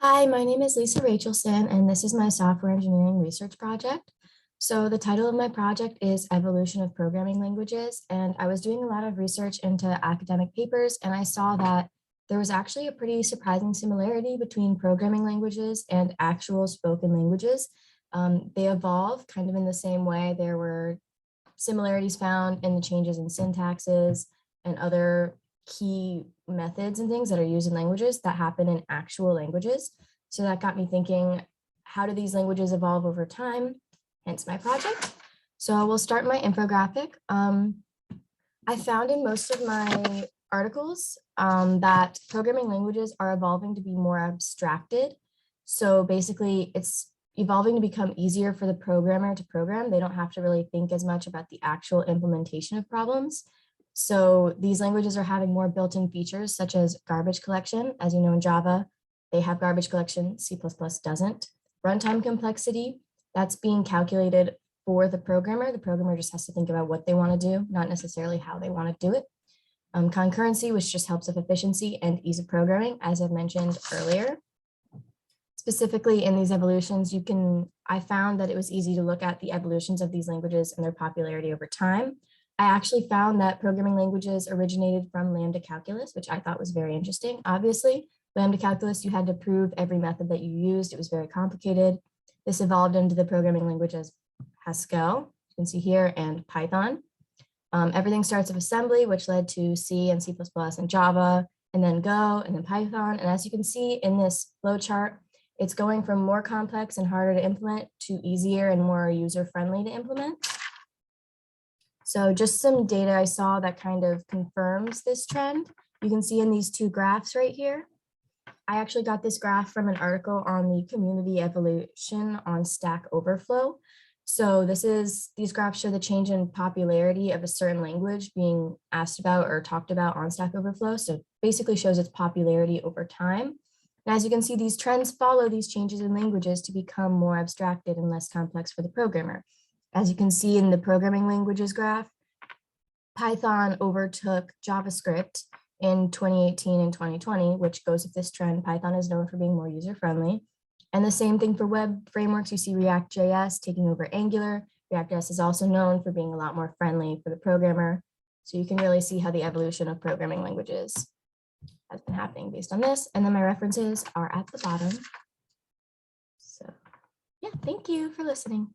Hi, my name is Lisa Rachelson, and this is my software engineering research project. So the title of my project is Evolution of Programming Languages, and I was doing a lot of research into academic papers, and I saw that there was actually a pretty surprising similarity between programming languages and actual spoken languages. They evolve kind of in the same way. There were similarities found in the changes in syntaxes and other key methods and things that are used in languages that happen in actual languages. So that got me thinking, how do these languages evolve over time? Hence my project. So we'll start my infographic. I found in most of my articles that programming languages are evolving to be more abstracted. So basically it's evolving to become easier for the programmer to program. They don't have to really think as much about the actual implementation of problems. So these languages are having more built-in features such as garbage collection. As you know, in Java, they have garbage collection, C++ doesn't. Runtime complexity, that's being calculated for the programmer. The programmer just has to think about what they want to do, not necessarily how they want to do it. Concurrency, which just helps with efficiency and ease of programming, as I've mentioned earlier. Specifically in these evolutions, I found that it was easy to look at the evolutions of these languages and their popularity over time. I actually found that programming languages originated from lambda calculus, which I thought was very interesting. Obviously, lambda calculus, you had to prove every method that you used. It was very complicated. This evolved into the programming languages Haskell, you can see here, and Python. Everything starts with assembly, which led to C and C++ and Java, and then Go, and then Python. And as you can see in this flow chart, it's going from more complex and harder to implement to easier and more user-friendly to implement. So just some data I saw that kind of confirms this trend. You can see in these two graphs right here. I actually got this graph from an article on the community evolution on Stack Overflow. So these graphs show the change in popularity of a certain language being asked about or talked about on Stack Overflow. So basically shows its popularity over time. And as you can see, these trends follow these changes in languages to become more abstracted and less complex for the programmer. As you can see in the programming languages graph, Python overtook JavaScript in 2018 and 2020, which goes with this trend. Python is known for being more user-friendly. And the same thing for web frameworks. You see React.js taking over Angular. React.js is also known for being a lot more friendly for the programmer. So you can really see how the evolution of programming languages has been happening based on this. And then my references are at the bottom. So yeah, thank you for listening.